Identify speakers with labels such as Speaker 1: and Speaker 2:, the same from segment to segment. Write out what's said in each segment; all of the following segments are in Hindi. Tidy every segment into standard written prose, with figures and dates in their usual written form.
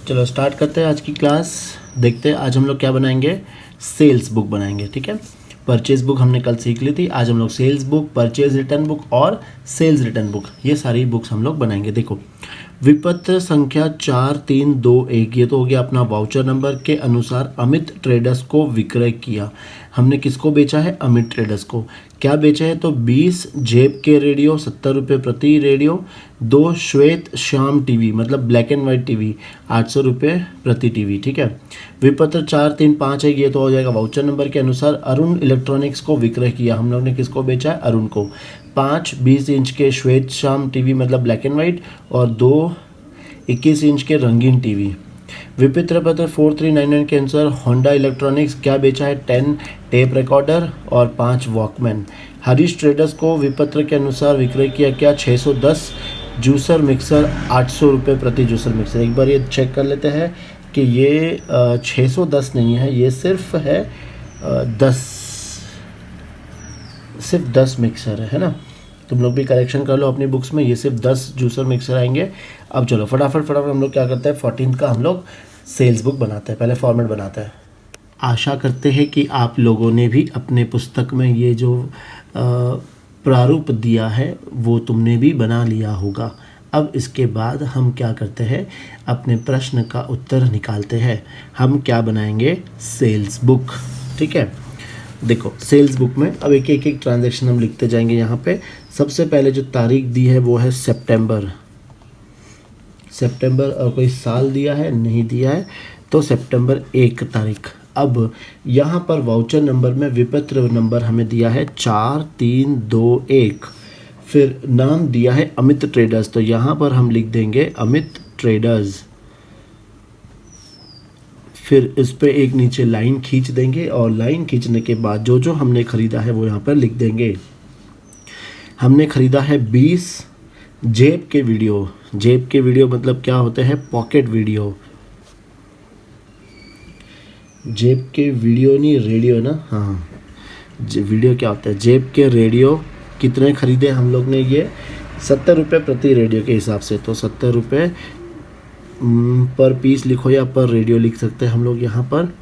Speaker 1: चलो स्टार्ट करते हैं आज की क्लास। देखते हैं आज हम लोग क्या बनाएंगे। सेल्स बुक बनाएंगे, ठीक है। परचेज बुक हमने कल सीख ली थी। आज हम लोग sales book, purchase return book और सेल्स रिटर्न बुक, ये सारी बुक्स हम लोग बनाएंगे। देखो, विपत्र संख्या 4321, ये तो हो गया अपना वाउचर नंबर के अनुसार अमित ट्रेडर्स को विक्रय किया। हमने किसको बेचा है? अमित ट्रेडर्स को। क्या बेचा है? तो 20 जेब के रेडियो 70 रुपये प्रति रेडियो, 2 श्वेत श्याम टीवी मतलब ब्लैक एंड वाइट टीवी 800 रुपये प्रति टीवी, ठीक है। विपत्र 435 है, ये तो हो जाएगा वाउचर नंबर के अनुसार अरुण इलेक्ट्रॉनिक्स को विक्रय किया। हम लोग ने किसको बेचा है? अरुण को। 5 20 इंच के श्वेत श्याम टीवी मतलब ब्लैक एंड वाइट और 2 21 इंच के रंगीन टीवी। विपत्र पत्र 4399 के अनुसार होंडा इलेक्ट्रॉनिक्स क्या बेचा है? 10 टेप रिकॉर्डर और 5 वॉकमैन। हरीश ट्रेडर्स को विपत्र के अनुसार विक्रय किया क्या? 610 जूसर मिक्सर 800 रुपये प्रति जूसर मिक्सर। एक बार ये चेक कर लेते हैं कि ये 610 नहीं है, ये सिर्फ है 10 मिक्सर है ना। तुम लोग भी करेक्शन कर लो अपनी बुक्स में, ये सिर्फ 10 जूसर मिक्सर आएंगे। अब चलो फटाफट हम लोग क्या करते हैं, 14 का हम लोग सेल्स बुक बनाते हैं। पहले फॉर्मेट बनाते हैं। आशा करते हैं कि आप लोगों ने भी अपने पुस्तक में ये जो प्रारूप दिया है वो तुमने भी बना लिया होगा। अब इसके बाद हम क्या करते हैं, अपने प्रश्न का उत्तर निकालते हैं। हम क्या बनाएंगे? सेल्स बुक, ठीक है। देखो सेल्स बुक में अब एक एक ट्रांजैक्शन हम लिखते जाएंगे। यहाँ पे सबसे पहले जो तारीख दी है वो है सितंबर और कोई साल दिया है नहीं दिया है, तो सितंबर 1 तारीख। अब यहाँ पर वाउचर नंबर में विपत्र नंबर हमें दिया है 4321। फिर नाम दिया है अमित ट्रेडर्स, तो यहाँ पर हम लिख देंगे अमित ट्रेडर्स। फिर इस पे एक नीचे लाइन खींच देंगे और लाइन खींचने के बाद जो जो हमने ख़रीदा है वो यहाँ पर लिख देंगे। हमने ख़रीदा है 20 जेब के वीडियो। जेब के वीडियो मतलब क्या होते हैं? Pocket video. जेब के वीडियो नहीं, रेडियो ना, हाँ। वीडियो क्या होता है? जेब के रेडियो कितने ख़रीदे हम लोग ने? ये 70 रुपये प्रति रेडियो के हिसाब से, तो 70 रुपये पर पीस लिखो या पर रेडियो लिख सकते हैं हम लोग यहाँ पर।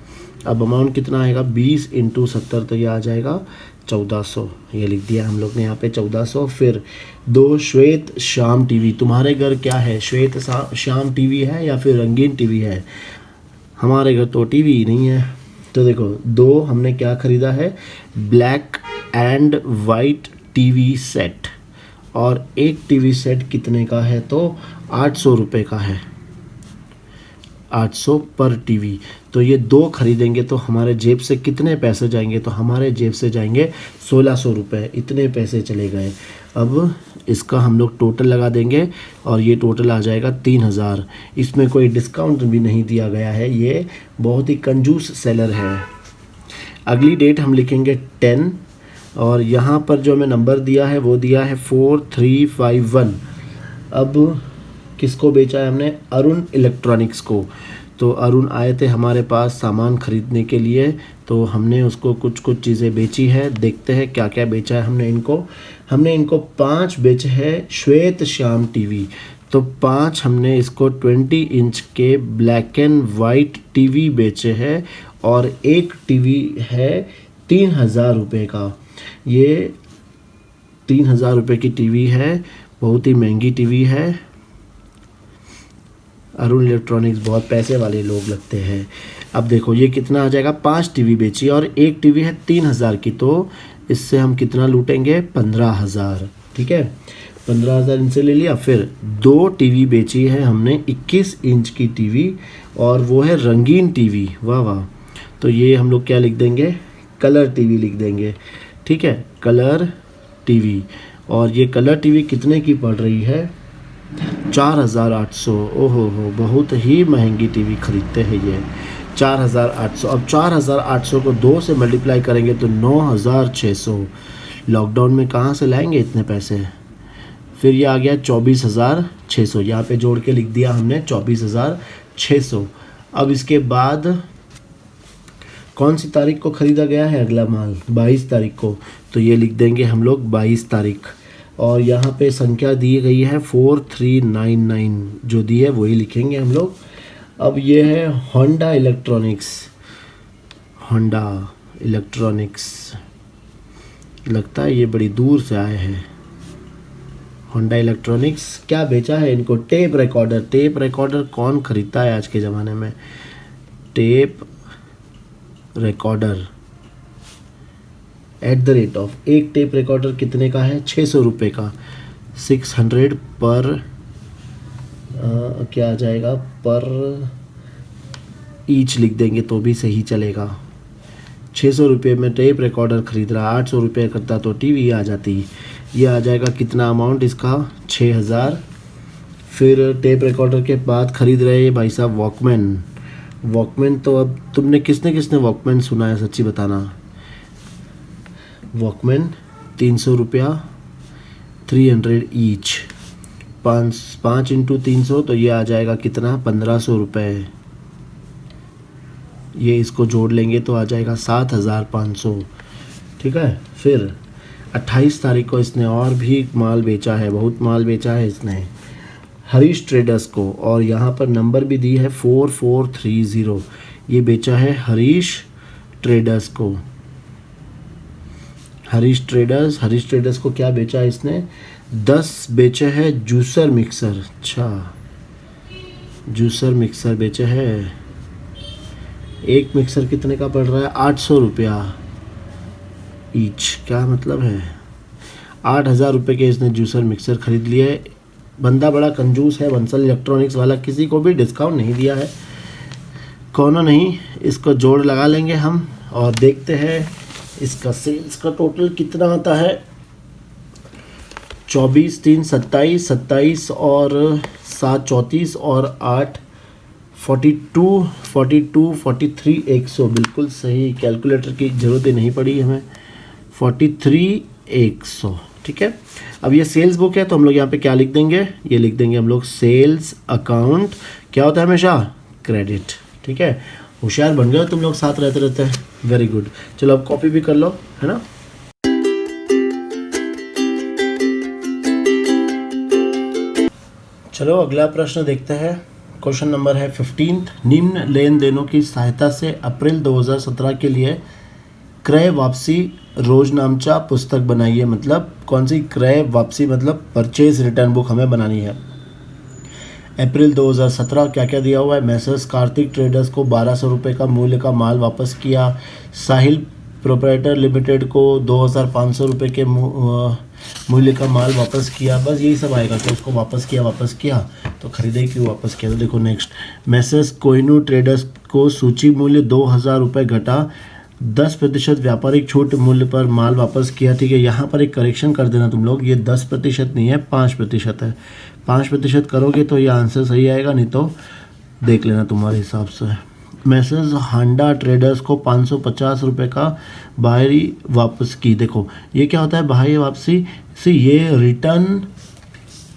Speaker 1: अब अमाउंट कितना आएगा? 20 × 70, तो ये आ जाएगा 1400। ये लिख दिया हम लोग ने यहाँ पे 1400। फिर 2 श्वेत श्याम टीवी। तुम्हारे घर क्या है? श्वेत श्याम टीवी है या फिर रंगीन टीवी है? हमारे घर तो टीवी ही नहीं है। तो देखो 2 हमने क्या ख़रीदा है? Black and white TV set. और एक टीवी सेट कितने का है? तो 800 रुपये का है, 800 पर टीवी। तो ये 2 खरीदेंगे तो हमारे जेब से कितने पैसे जाएंगे? तो हमारे जेब से जाएंगे 1600 रुपये। इतने पैसे चले गए। अब इसका हम लोग टोटल लगा देंगे और ये टोटल आ जाएगा 3000। इसमें कोई डिस्काउंट भी नहीं दिया गया है, ये बहुत ही कंजूस सेलर है। अगली डेट हम लिखेंगे 10 और यहाँ पर जो हमें नंबर दिया है वो दिया है 4351। अब किसको बेचा है हमने? अरुण इलेक्ट्रॉनिक्स को। तो अरुण आए थे हमारे पास सामान खरीदने के लिए, तो हमने उसको कुछ चीज़ें बेची है। देखते हैं क्या क्या बेचा है हमने इनको 5 बेचे हैं श्वेत श्याम टीवी। तो 5 हमने इसको 20 इंच के ब्लैक एंड वाइट टीवी बेचे हैं और एक टीवी है 3000 रुपये का। ये 3000 रुपये की टीवी है, बहुत ही महंगी टीवी है। अरुण इलेक्ट्रॉनिक्स बहुत पैसे वाले लोग लगते हैं। अब देखो ये कितना आ जाएगा? 5 टीवी बेची और एक टीवी है 3000 की, तो इससे हम कितना लूटेंगे? 15000, ठीक है। 15000 इनसे ले लिया। फिर 2 टीवी बेची है हमने 21 इंच की टीवी और वो है रंगीन टीवी। वाह वाह। तो ये हम लोग क्या लिख देंगे? कलर टीवी लिख देंगे, ठीक है, कलर टीवी। और ये कलर टीवी कितने की पड़ रही है? 4800। ओहो हो, बहुत ही महंगी टीवी खरीदते हैं ये, 4800। अब 4800 को 2 से मल्टीप्लाई करेंगे तो 9600। लॉकडाउन में कहाँ से लाएंगे इतने पैसे? फिर ये आ गया 24600। यहाँ पे जोड़ के लिख दिया हमने 24600। अब इसके बाद कौन सी तारीख को ख़रीदा गया है अगला माल? 22 तारीख को, तो ये लिख देंगे हम लोग 22 तारीख। और यहाँ पे संख्या दी गई है 4399, जो दी है वही लिखेंगे हम लोग। अब ये है होंडा इलेक्ट्रॉनिक्स। होंडा इलेक्ट्रॉनिक्स, लगता है ये बड़ी दूर से आए हैं। होंडा इलेक्ट्रॉनिक्स क्या बेचा है इनको? Tape recorder. टेप रिकॉर्डर कौन खरीदता है आज के ज़माने में? टेप रिकॉर्डर @ एक टेप रिकॉर्डर कितने का है? 600 रुपये का। 600 पर क्या आ जाएगा? पर ईच लिख देंगे तो भी सही चलेगा। 600 रुपये में टेप रिकॉर्डर ख़रीद रहा, 800 रुपये करता तो टीवी आ जाती। ये आ जाएगा कितना अमाउंट इसका? 6000। फिर टेप रिकॉर्डर के बाद ख़रीद रहे हैं भाई साहब वॉकमैन। वॉकमैन तो अब तुमने किसने किसने वॉकमैन सुना है, सच्ची बताना। वॉकमैन 300 रुपया, 300 ईच। 5 × 300 तो ये आ जाएगा कितना? 1500 रुपये। ये इसको जोड़ लेंगे तो आ जाएगा 7500। ठीक है। फिर 28 तारीख को इसने और भी माल बेचा है, बहुत माल बेचा है इसने हरीश ट्रेडर्स को, और यहाँ पर नंबर भी दी है 4430। ये बेचा है हरीश ट्रेडर्स को। हरीश ट्रेडर्स को क्या बेचा है इसने? 10 बेचे है जूसर मिक्सर। अच्छा, जूसर मिक्सर बेचे है। एक मिक्सर कितने का पड़ रहा है? 800 रुपया ईच। क्या मतलब है? 8000 रुपये के इसने जूसर मिक्सर ख़रीद लिए। बंदा बड़ा कंजूस है बंसल इलेक्ट्रॉनिक्स वाला, किसी को भी डिस्काउंट नहीं दिया है। कौन नहीं, इसको जोड़ लगा लेंगे हम और देखते हैं इसका सेल्स का टोटल कितना आता है। 24 3 27, 27 और 7 34 और 8 42 43 100। बिल्कुल सही, कैलकुलेटर की ज़रूरत ही नहीं पड़ी हमें। 43 100। ठीक है। अब ये सेल्स बुक है तो हम लोग यहाँ पे क्या लिख देंगे? ये लिख देंगे हम लोग सेल्स अकाउंट। क्या होता है हमेशा? क्रेडिट। ठीक है। होशियार बन गए तुम लोग, साथ रहते रहते हैं। Very good. चलो अब कॉपी भी कर लो, है ना। चलो अगला प्रश्न देखते हैं। क्वेश्चन नंबर है 15। निम्न लेन देनों की सहायता से अप्रैल 2017 के लिए क्रय वापसी रोजनामचा पुस्तक बनाइए। मतलब कौन सी क्रय वापसी? मतलब परचेज रिटर्न बुक हमें बनानी है। अप्रैल 2017 क्या क्या दिया हुआ है? मैसर्स कार्तिक ट्रेडर्स को 1200 रुपये का मूल्य का माल वापस किया। साहिल प्रोप्राइटर लिमिटेड को 2500 रुपये के मूल्य का माल वापस किया। बस यही सब आएगा कि उसको वापस किया तो खरीदे क्यों वापस किया। तो देखो नेक्स्ट, मैसर्स कोहिनूर ट्रेडर्स को सूची मूल्य 2000 रुपये घटा 10% व्यापारिक छूट मूल्य पर माल वापस किया। ठीक है। यहाँ पर एक करेक्शन कर देना तुम लोग, ये 10% नहीं है, 5% है। 5% करोगे तो ये आंसर सही आएगा, नहीं तो देख लेना तुम्हारे हिसाब से। मैसेज होंडा ट्रेडर्स को 550 रुपये का बाहरी वापस की। देखो ये क्या होता है बाहरी वापसी से? ये रिटर्न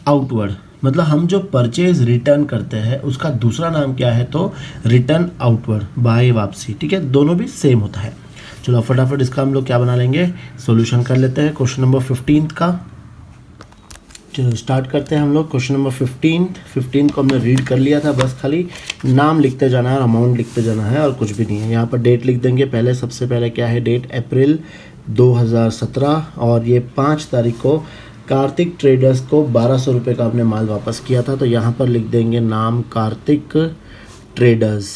Speaker 1: आउटवर्ड, मतलब हम जो परचेज रिटर्न करते हैं उसका दूसरा नाम क्या है? तो रिटर्न आउटवर्ड, बाहरी वापसी। ठीक है। दोनों भी सेम होता है। चलो फटाफट इसका हम लोग क्या बना लेंगे, सॉल्यूशन कर लेते हैं क्वेश्चन नंबर 15 का। चलो स्टार्ट करते हैं हम लोग। क्वेश्चन नंबर 15 को हमने रीड कर लिया था, बस खाली नाम लिखते जाना है और अमाउंट लिखते जाना है और कुछ भी नहीं है। यहाँ पर डेट लिख देंगे पहले, सबसे पहले क्या है डेट? अप्रैल 2017, और ये 5 तारीख को कार्तिक ट्रेडर्स को 1200 रुपये का अपने माल वापस किया था। तो यहाँ पर लिख देंगे नाम कार्तिक ट्रेडर्स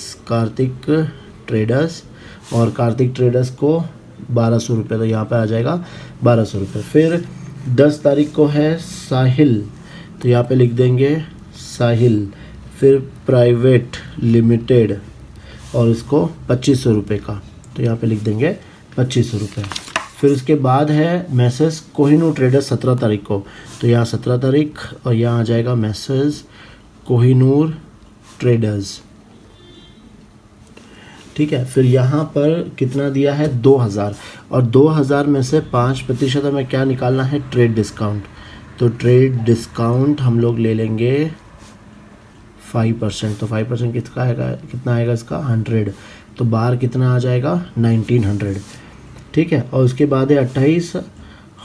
Speaker 1: और कार्तिक ट्रेडर्स को 1200 रुपये, तो यहाँ पर आ जाएगा 1200 रुपये। फिर 10 तारीख को है साहिल, तो यहाँ पे लिख देंगे साहिल। फिर प्राइवेट लिमिटेड और इसको 2500 रुपये का, तो यहाँ पे लिख देंगे 2500 रुपये। फिर उसके बाद है मैसेज कोहिनूर ट्रेडर्स 17 तारीख को, तो यहाँ 17 तारीख और यहाँ आ जाएगा मैसेज कोहिनूर ट्रेडर्स। ठीक है। फिर यहाँ पर कितना दिया है? 2000, और 2000 में से 5% हमें क्या निकालना है? Trade discount. तो ट्रेड डिस्काउंट हम लोग ले लेंगे 5%। तो 5% कितना आएगा इसका? 100। तो बाहर कितना आ जाएगा? 1900। ठीक है। और उसके बाद है 28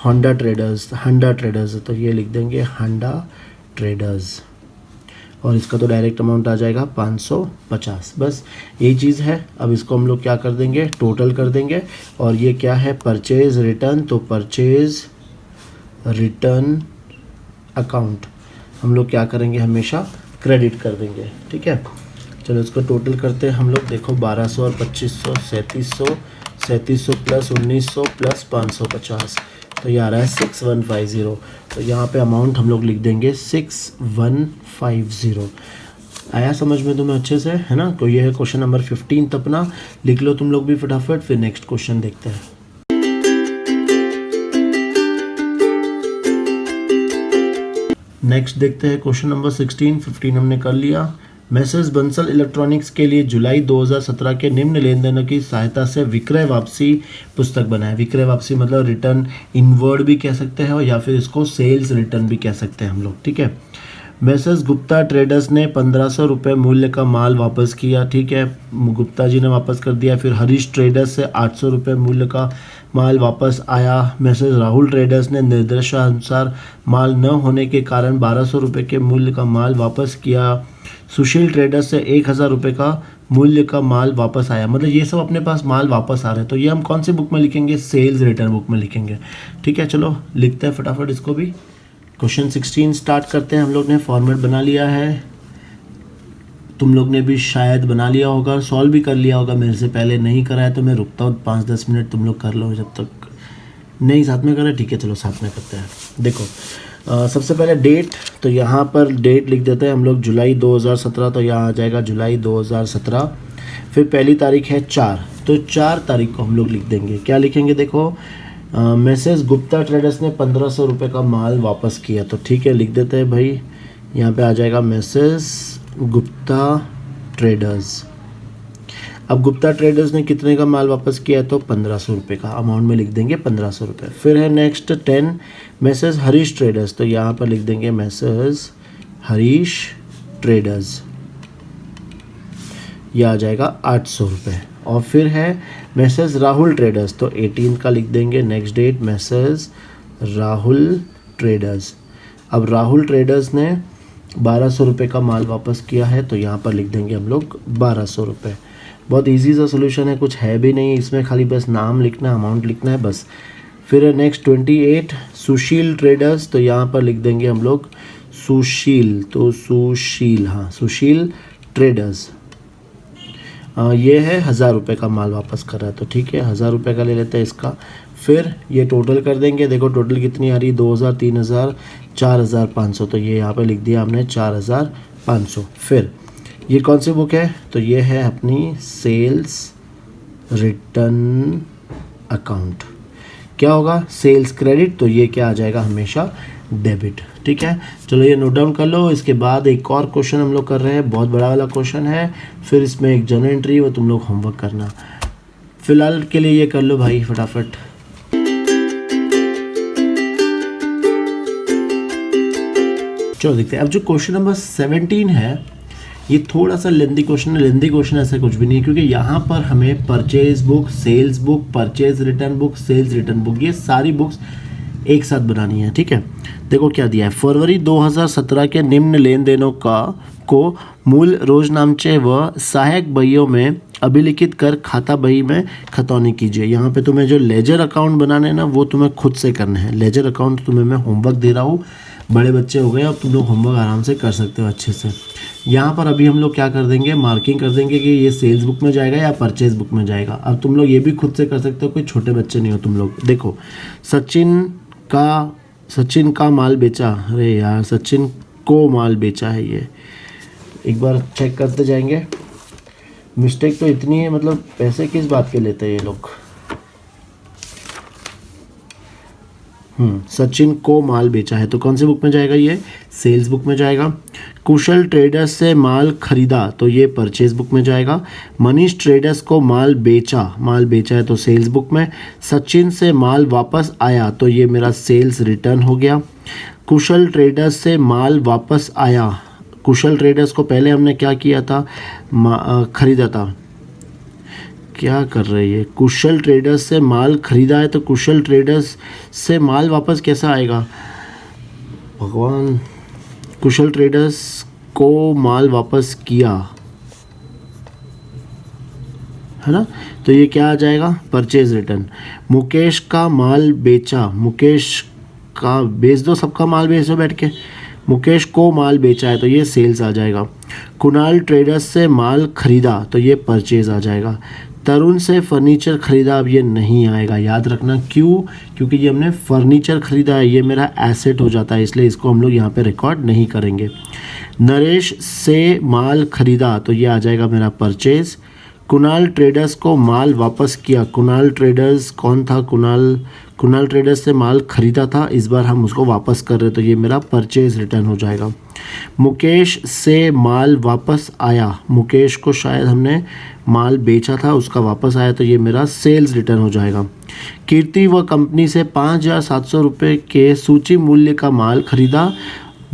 Speaker 1: होंडा ट्रेडर्स, तो ये लिख देंगे होंडा ट्रेडर्स। और इसका तो डायरेक्ट अमाउंट आ जाएगा 550। बस यही चीज़ है। अब इसको हम लोग क्या कर देंगे, टोटल कर देंगे। और ये क्या है, परचेज़ रिटर्न, तो परचेज़ रिटर्न अकाउंट हम लोग क्या करेंगे, हमेशा क्रेडिट कर देंगे। ठीक है, चलो इसको टोटल करते हैं हम लोग। देखो 1200 और 2500 3700 प्लस 1900 प्लस 550, तो ये आ रहा है 6150। तो यहाँ पे अमाउंट हम लोग लिख देंगे 6150। आया समझ में तुम्हें अच्छे से, है ना। तो ये है क्वेश्चन नंबर 15। अपना लिख लो तुम लोग भी फटाफट, फिर नेक्स्ट क्वेश्चन देखते हैं। नेक्स्ट देखते हैं क्वेश्चन नंबर 16। 15 हमने कर लिया। मैसेज बंसल इलेक्ट्रॉनिक्स के लिए जुलाई 2017 के निम्न लेन देनों की सहायता से विक्रय वापसी पुस्तक बनाए। विक्रय वापसी मतलब रिटर्न इनवर्ड भी कह सकते हैं, या फिर इसको सेल्स रिटर्न भी कह सकते हैं हम लोग। ठीक है, मैसेज गुप्ता ट्रेडर्स ने 1500 रुपये मूल्य का माल वापस किया। ठीक है, गुप्ता जी ने वापस कर दिया। फिर हरीश ट्रेडर्स से 800 रुपये मूल्य का माल वापस आया। मैसेज राहुल ट्रेडर्स ने निर्देशानुसार माल न होने के कारण 1200 रुपये के मूल्य का माल वापस किया। सुशील ट्रेडर्स से 1000 रुपये का मूल्य का माल वापस आया। मतलब ये सब अपने पास माल वापस आ रहे हैं, तो ये हम कौन सी बुक में लिखेंगे, सेल्स रिटर्न बुक में लिखेंगे। ठीक है, चलो लिखते हैं फटाफट इसको भी। क्वेश्चन 16 स्टार्ट करते हैं। हम लोग ने फॉर्मेट बना लिया है, तुम लोग ने भी शायद बना लिया होगा, सॉल्व भी कर लिया होगा। मेरे से पहले नहीं करा है तो मैं रुकता हूँ 5-10 मिनट, तुम लोग कर लो जब तक नहीं साथ में करा। ठीक है, चलो साथ में करते हैं। देखो सबसे पहले डेट, तो यहाँ पर डेट लिख देते हैं हम लोग जुलाई 2017, तो यहाँ आ जाएगा जुलाई 2017। फिर पहली तारीख है 4, तो 4 तारीख को हम लोग लिख देंगे। क्या लिखेंगे, देखो मैसेज गुप्ता ट्रेडर्स ने 1500 रुपये का माल वापस किया, तो ठीक है लिख देते हैं भाई। यहाँ पे आ जाएगा मैसेज गुप्ता ट्रेडर्स। अब गुप्ता ट्रेडर्स ने कितने का माल वापस किया, तो 1500 रुपये का, अमाउंट में लिख देंगे 1500 रुपये। फिर है नेक्स्ट 10 मैसेज हरीश ट्रेडर्स, तो यहाँ पर लिख देंगे मैसेज हरीश ट्रेडर्स, यह आ जाएगा 800 रुपये। और फिर है मैसेज राहुल ट्रेडर्स, तो 18 का लिख देंगे। Next date messrs Rahul traders. अब राहुल ट्रेडर्स ने 1200 रुपये का माल वापस किया है, तो यहाँ पर लिख देंगे हम लोग 1200 रुपये। बहुत इजी सा सोल्यूशन है, कुछ है भी नहीं इसमें, खाली बस नाम लिखना है, अमाउंट लिखना है बस। फिर है नेक्स्ट 28 सुशील ट्रेडर्स, तो यहाँ पर लिख देंगे हम लोग सुशील, तो सुशील, हाँ सुशील ट्रेडर्स। ये है 1000 रुपये का माल वापस कर रहा है, तो ठीक है 1000 रुपये का ले लेते हैं इसका। फिर ये टोटल कर देंगे, देखो टोटल कितनी आ रही है, 2000, 3000, 4500, तो ये यहाँ पे लिख दिया हमने 4500। फिर ये कौन सी बुक है, तो ये है अपनी सेल्स रिटर्न अकाउंट। क्या होगा, सेल्स क्रेडिट, तो ये क्या आ जाएगा, हमेशा डेबिट। ठीक है, चलो ये नोट डाउन कर लो। इसके बाद एक और क्वेश्चन हम लोग कर रहे हैं, बहुत बड़ा वाला क्वेश्चन है। फिर इसमें एक जर्नल एंट्री, वो तुम लोग होमवर्क करना। फिलहाल के लिए ये कर लो भाई फटाफट। चलो देखते हैं। अब जो क्वेश्चन नंबर 17 है, ये थोड़ा सा लेंदी क्वेश्चन है। लेंदी क्वेश्चन ऐसा कुछ भी नहीं है, क्योंकि यहाँ पर हमें purchase book, sales book, purchase return book, sales return book, ये सारी बुक्स एक साथ बनानी है। ठीक है, देखो क्या दिया है, फरवरी 2017 के निम्न लेन देनों को मूल रोजनामचे व सहायक बहियों में अभिलिखित कर खाता बही में खतौनी कीजिए। यहाँ पे तुम्हें जो लेजर अकाउंट बनाने हैं ना, वो तुम्हें खुद से करना है। लेजर अकाउंट तुम्हें मैं होमवर्क दे रहा हूँ, बड़े बच्चे हो गए, अब तुम लोग होमवर्क आराम से कर सकते हो अच्छे से। यहाँ पर अभी हम लोग क्या कर देंगे, मार्किंग कर देंगे कि ये सेल्स बुक में जाएगा या परचेज बुक में जाएगा। अब तुम लोग ये भी खुद से कर सकते हो, कोई छोटे बच्चे नहीं हो तुम लोग। देखो सचिन का माल बेचा, अरे यार सचिन को माल बेचा है, ये एक बार चेक करते जाएंगे। मिस्टेक तो इतनी है, मतलब पैसे किस बात के लेते हैं ये लोग। सचिन को माल बेचा है, तो कौन सी बुक में जाएगा, ये सेल्स बुक में जाएगा। कुशल ट्रेडर्स से माल खरीदा, तो ये परचेज बुक में जाएगा। मनीष ट्रेडर्स को माल बेचा है, तो सेल्स बुक में। सचिन से माल वापस आया, तो ये मेरा सेल्स रिटर्न हो गया। कुशल ट्रेडर्स से माल वापस आया, कुशल ट्रेडर्स को पहले हमने क्या किया था, खरीदा था। क्या कर रही है, कुशल ट्रेडर्स से माल खरीदा है, तो कुशल ट्रेडर्स से माल वापस कैसा आएगा भगवान। कुशल ट्रेडर्स को माल वापस किया, है ना, तो ये क्या आ जाएगा, परचेज रिटर्न। मुकेश का माल बेचा, मुकेश का बेच दो, सबका माल बेच दो बैठ के, मुकेश को माल बेचा है तो ये सेल्स आ जाएगा। कुणाल ट्रेडर्स से माल खरीदा तो ये परचेज आ जाएगा। तरुण से फर्नीचर खरीदा, अब ये नहीं आएगा, याद रखना क्यों, क्योंकि ये हमने फर्नीचर खरीदा है, ये मेरा एसेट हो जाता है, इसलिए इसको हम लोग यहाँ पे रिकॉर्ड नहीं करेंगे। नरेश से माल खरीदा तो ये आ जाएगा मेरा परचेज। कुणाल ट्रेडर्स को माल वापस किया, कुणाल ट्रेडर्स कौन था, कुणाल ट्रेडर्स से माल खरीदा था, इस बार हम उसको वापस कर रहे तो ये मेरा परचेज रिटर्न हो जाएगा। मुकेश से माल वापस आया, मुकेश को शायद हमने माल बेचा था, उसका वापस आया तो ये मेरा सेल्स रिटर्न हो जाएगा। कीर्ति व कंपनी से 5,700 रुपये के सूची मूल्य का माल खरीदा,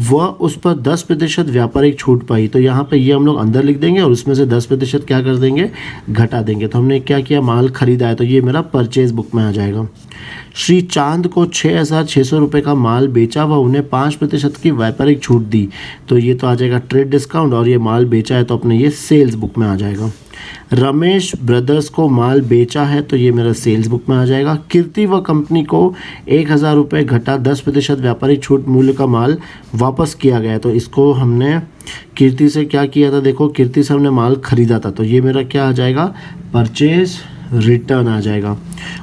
Speaker 1: वह उस पर 10% व्यापारिक छूट पाई, तो यहाँ पे ये हम लोग अंदर लिख देंगे और उसमें से 10% क्या कर देंगे, घटा देंगे। तो हमने क्या किया, माल खरीदा है तो ये मेरा परचेज बुक में आ जाएगा। श्री चांद को 6,600 रुपये का माल बेचा व उन्हें 5% की व्यापारिक छूट दी, तो ये तो आ जाएगा ट्रेड डिस्काउंट, और ये माल बेचा है तो अपने ये सेल्स बुक में आ जाएगा। रमेश ब्रदर्स को माल बेचा है तो ये मेरा सेल्स बुक में आ जाएगा। कीर्ति व कंपनी को 1,000 रुपये घटा 10% व्यापारिक छूट मूल्य का माल वापस किया गया, तो इसको हमने कीर्ति से क्या किया था, देखो कीर्ति से हमने माल खरीदा था तो ये मेरा क्या आ जाएगा, परचेज रिटर्न आ जाएगा।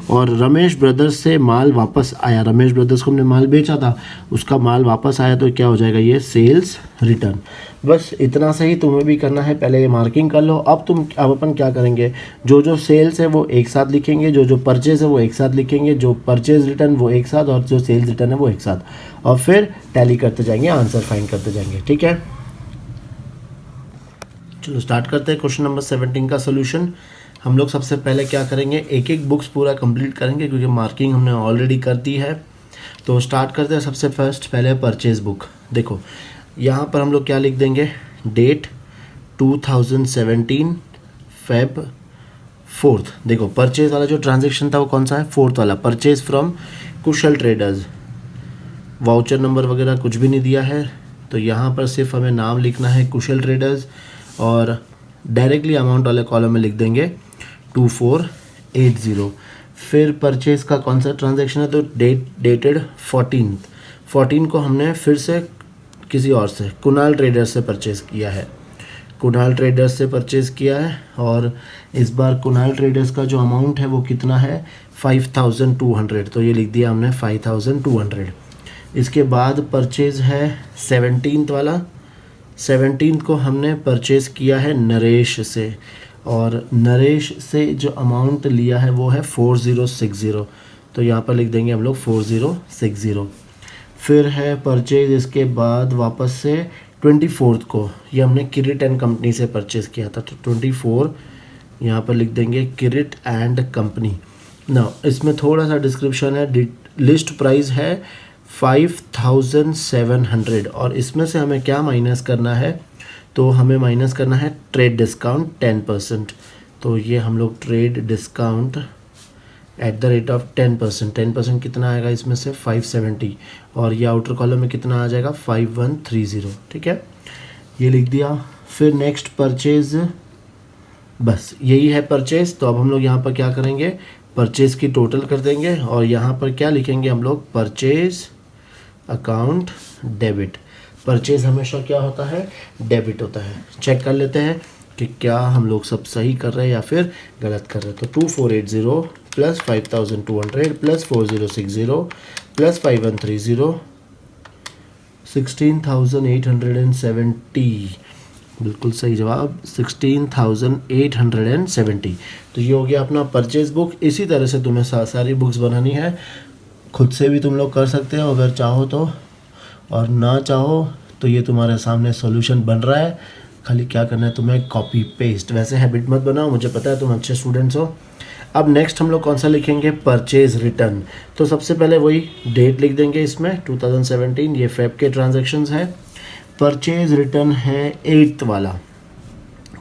Speaker 1: और रमेश ब्रदर्स से माल वापस आया, रमेश ब्रदर्स को हमने माल बेचा था, उसका माल वापस आया तो क्या हो जाएगा, ये सेल्स रिटर्न। बस इतना सही तुम्हें भी करना है, पहले ये मार्किंग कर लो। अब अपन क्या करेंगे, जो सेल्स है वो एक साथ लिखेंगे, जो परचेज है वो एक साथ लिखेंगे, जो परचेज रिटर्न वो एक साथ, और जो सेल्स रिटर्न है वो एक साथ, और फिर टैली करते जाएंगे, आंसर फाइंड करते जाएंगे, ठीक है। चलो स्टार्ट करते हैं क्वेश्चन नंबर 17 का सोल्यूशन। हम लोग सबसे पहले क्या करेंगे, एक एक बुक्स पूरा कंप्लीट करेंगे क्योंकि मार्किंग हमने ऑलरेडी कर दी है। तो स्टार्ट करते हैं सबसे फर्स्ट, पहले परचेज बुक। देखो यहाँ पर हम लोग क्या लिख देंगे, डेट 2017 Feb 4th। देखो परचेज वाला जो ट्रांजेक्शन था वो कौन सा है, 4th वाला, purchase from Kusal traders. Voucher number वगैरह कुछ भी नहीं दिया है, तो यहाँ पर सिर्फ हमें नाम लिखना है कुशल ट्रेडर्स, और डायरेक्टली अमाउंट वाले कॉलम में लिख देंगे 2480। फिर परचेज का कौन सा ट्रांजैक्शन है, तो डेटेड 14 को हमने फिर से किसी और से, कुणाल ट्रेडर्स से परचेज़ किया है, कुणाल ट्रेडर्स से परचेज़ किया है, और इस बार कुणाल ट्रेडर्स का जो अमाउंट है वो कितना है, 5200, तो ये लिख दिया हमने 5200। इसके बाद परचेज़ है 17th वाला, 17th को हमने परचेज़ किया है नरेश से, और नरेश से जो अमाउंट लिया है वो है 4060, तो यहाँ पर लिख देंगे हम लोग 4060। फिर है परचेज इसके बाद वापस से 24th को, ये हमने किरिट एंड कंपनी से परचेज़ किया था, तो 24 यहाँ पर लिख देंगे किरिट एंड कंपनी ना। इसमें थोड़ा सा डिस्क्रिप्शन है, लिस्ट प्राइस है 5700, और इसमें से हमें क्या माइनस करना है, तो हमें माइनस करना है ट्रेड डिस्काउंट 10%, तो ये हम लोग trade discount at the rate of 10% कितना आएगा इसमें से 570, और ये आउटर कॉलम में कितना आ जाएगा 5130, ठीक है, ये लिख दिया। फिर नेक्स्ट परचेज, बस यही है परचेज। तो अब हम लोग यहाँ पर क्या करेंगे, परचेज की टोटल कर देंगे, और यहाँ पर क्या लिखेंगे हम लोग, परचेज अकाउंट डेबिट। परचेज हमेशा क्या होता है, डेबिट होता है। चेक कर लेते हैं कि क्या हम लोग सब सही कर रहे हैं या फिर गलत कर रहे हैं। तो 2480 प्लस 5200 प्लस 4060 प्लस 5130 16,870, बिल्कुल सही जवाब 16,870। तो ये हो गया अपना परचेज बुक। इसी तरह से तुम्हें सारी बुक्स बनानी है, खुद से भी तुम लोग कर सकते हो अगर चाहो तो, और ना चाहो तो ये तुम्हारे सामने सॉल्यूशन बन रहा है, खाली क्या करना है तुम्हें, कॉपी पेस्ट। वैसे हैबिट मत बनाओ, मुझे पता है तुम अच्छे स्टूडेंट्स हो। अब नेक्स्ट हम लोग कौन सा लिखेंगे, परचेज रिटर्न। तो सबसे पहले वही डेट लिख देंगे इसमें 2017, ये फेब के ट्रांजैक्शंस है। परचेज रिटर्न है 8th वाला,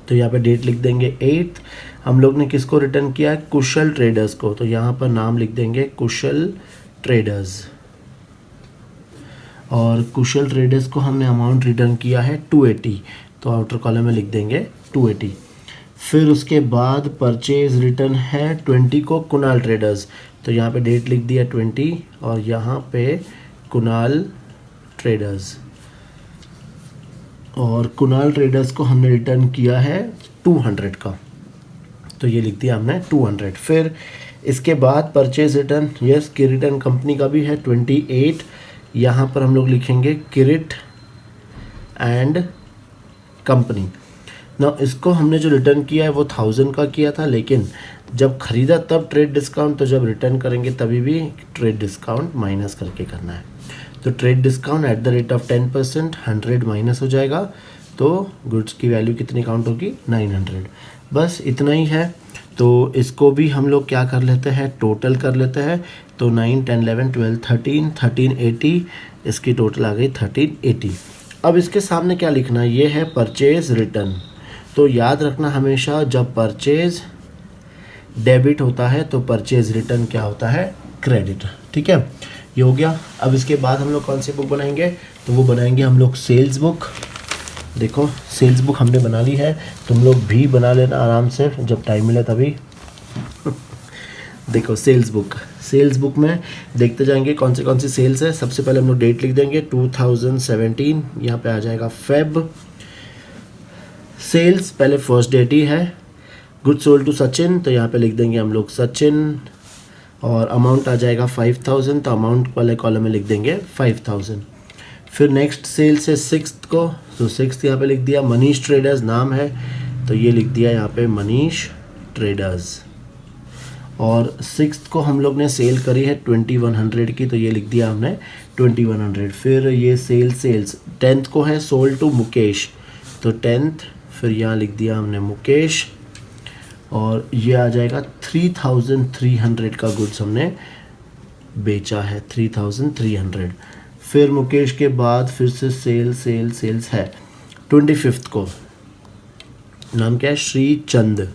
Speaker 1: तो यहाँ पे डेट लिख देंगे 8th। हम लोग ने किसको रिटर्न किया है, कुशल ट्रेडर्स को, तो यहाँ पर नाम लिख देंगे कुशल ट्रेडर्स। और कुशल ट्रेडर्स को हमने अमाउंट रिटर्न किया है 280, तो आउटर कॉलम में लिख देंगे 280। फिर उसके बाद परचेज रिटर्न है 20 को कुणाल ट्रेडर्स, तो यहाँ पे डेट लिख दिया 20 और यहाँ पे कुणाल ट्रेडर्स, और कुणाल ट्रेडर्स को हमने रिटर्न किया है 200 का, तो ये लिख दिया हमने 200। फिर इसके बाद परचेज रिटर्न, यस की रिटर्न कंपनी का भी है 28, यहाँ पर हम लोग लिखेंगे किरिट एंड कंपनी। ना इसको हमने जो रिटर्न किया है वो 1000 का किया था, लेकिन जब ख़रीदा तब ट्रेड डिस्काउंट, तो जब रिटर्न करेंगे तभी भी ट्रेड डिस्काउंट माइनस करके करना है। तो trade discount at the rate of 10% 100 minus हो जाएगा, तो गुड्स की वैल्यू कितनी काउंट होगी 900। बस इतना ही है। तो इसको भी हम लोग क्या कर लेते हैं, टोटल कर लेते हैं। तो 9, 10, 11, 12, 13, 1380, इसकी टोटल आ गई 1380। अब इसके सामने क्या लिखना है, ये है परचेज रिटर्न। तो याद रखना हमेशा जब परचेज डेबिट होता है तो परचेज रिटर्न क्या होता है, क्रेडिट। ठीक है, ये हो गया। अब इसके बाद हम लोग कौन सी बुक बनाएंगे, तो वो बनाएंगे हम लोग सेल्स बुक। देखो सेल्स बुक हमने बना ली है, तुम लोग भी बना लेना आराम से जब टाइम मिले तभी। देखो सेल्स बुक में देखते जाएंगे कौन सी सेल्स है। सबसे पहले हम लोग डेट लिख देंगे 2017, यहाँ पे आ जाएगा फेब। सेल्स पहले फर्स्ट डेट ही है। गुड सोल्ड टू सचिन, तो यहाँ पे लिख देंगे हम लोग सचिन, और अमाउंट आ जाएगा 5000, तो अमाउंट वाले कॉलम में लिख देंगे 5000। फिर नेक्स्ट सेल्स है 6th को, तो 6th यहाँ पे लिख दिया मनीष ट्रेडर्स नाम है, तो ये लिख दिया यहाँ पे मनीष ट्रेडर्स। और 6th को हम लोग ने सेल करी है 2100 की, तो ये लिख दिया हमने 2100। फिर ये सेल्स 10th को है सोल्ड टू मुकेश, तो 10th, फिर यहाँ लिख दिया हमने मुकेश, और ये आ जाएगा 3300 का गुड्स हमने बेचा है, 3300। फिर मुकेश के बाद फिर से सेल्स है 25th को, नाम क्या है, श्री चंद।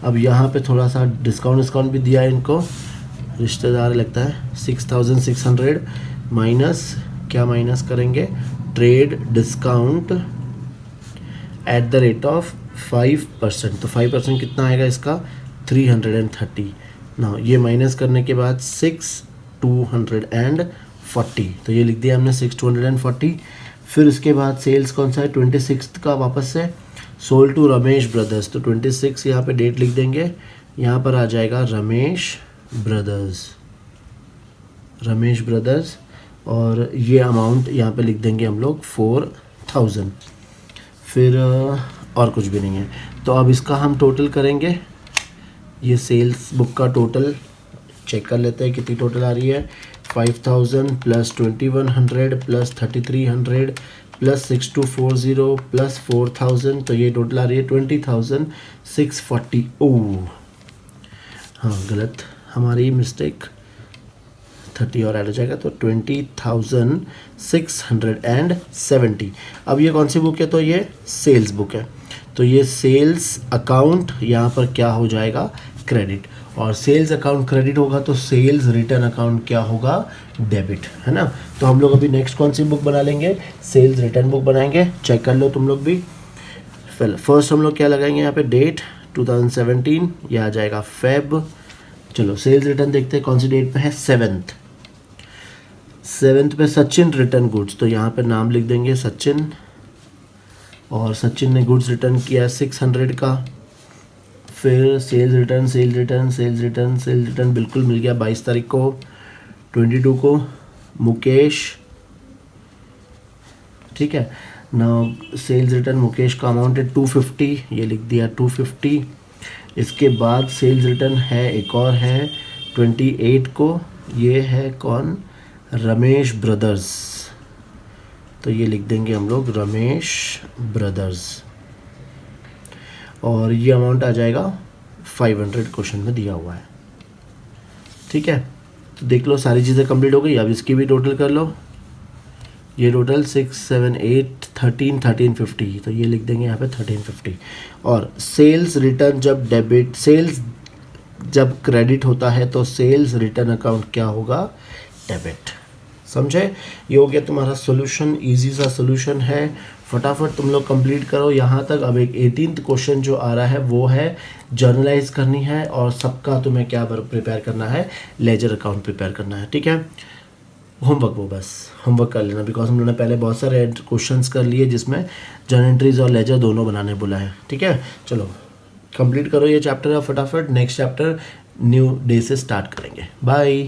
Speaker 1: अब यहाँ पे थोड़ा सा डिस्काउंट भी दिया है इनको, रिश्तेदार लगता है। 6600 माइनस, क्या माइनस करेंगे, trade discount at the rate of 5%, तो 5% कितना आएगा इसका, 330 ना। ये माइनस करने के बाद 6240, तो ये लिख दिया हमने 6240। फिर उसके बाद सेल्स कौन सा है, 26th का वापस से सोल्ड टू रमेश ब्रदर्स, तो 26 यहाँ पे डेट लिख देंगे। यहाँ पर आ जाएगा रमेश ब्रदर्स, और ये अमाउंट यहाँ पे लिख देंगे हम लोग 4000। फिर और कुछ भी नहीं है। तो अब इसका हम टोटल करेंगे, ये सेल्स बुक का टोटल चेक कर लेते हैं कितनी टोटल आ रही है। 5000 प्लस 2100 प्लस 3300 प्लस 6240 प्लस 4000, तो ये टोटल आ रही है 20640। ओह हाँ, गलत हमारी मिस्टेक, 30 और ऐड हो जाएगा, तो 20670। अब ये कौन सी बुक है, तो ये सेल्स बुक है। तो ये सेल्स अकाउंट यहाँ पर क्या हो जाएगा, क्रेडिट। और सेल्स अकाउंट क्रेडिट होगा तो सेल्स रिटर्न अकाउंट क्या होगा, डेबिट, है ना। तो हम लोग अभी नेक्स्ट कौन सी बुक बना लेंगे, सेल्स रिटर्न बुक बनाएंगे। चेक कर लो तुम लोग भी। फर्स्ट हम लोग क्या लगाएंगे यहाँ पे, डेट 2017, ये आ जाएगा फेब। चलो सेल्स रिटर्न देखते हैं कौन सी डेट पे है, 7th पे सचिन रिटर्न गुड्स, तो यहाँ पे नाम लिख देंगे सचिन, और सचिन ने गुड्स रिटर्न किया 600 का। फिर सेल्स रिटर्न बिल्कुल मिल गया 22 तारीख को। 22 को मुकेश, ठीक है ना। सेल्स रिटर्न मुकेश का अमाउंट है 250, ये लिख दिया 250। इसके बाद सेल्स रिटर्न है एक और है 28 को, ये है कौन, रमेश ब्रदर्स, तो ये लिख देंगे हम लोग रमेश ब्रदर्स, और ये अमाउंट आ जाएगा 500 क्वेश्चन में दिया हुआ है। ठीक है, तो देख लो सारी चीज़ें कंप्लीट हो गई। अब इसकी भी टोटल कर लो, ये टोटल 6, 7, 8, 1350, तो ये लिख देंगे यहाँ पे 1350। और सेल्स रिटर्न जब डेबिट, सेल्स जब क्रेडिट होता है तो सेल्स रिटर्न अकाउंट क्या होगा, डेबिट। समझे? ये हो गया तुम्हारा सोल्यूशन, इजी सा सोल्यूशन है, फटाफट तुम लोग कंप्लीट करो यहाँ तक। अब एक 18th क्वेश्चन जो आ रहा है वो है जर्नलाइज करनी है, और सबका तुम्हें क्या प्रिपेयर करना है, लेजर अकाउंट प्रिपेयर करना है, ठीक है। होमवर्क वो बस होमवर्क कर लेना, बिकॉज हम लोगों ने पहले बहुत सारे क्वेश्चंस कर लिए जिसमें जर्नल एंट्रीज और लेजर दोनों बनाने बोला है, ठीक है। चलो कंप्लीट करो ये चैप्टर, फटाफट नेक्स्ट चैप्टर न्यू डे से स्टार्ट करेंगे। बाय।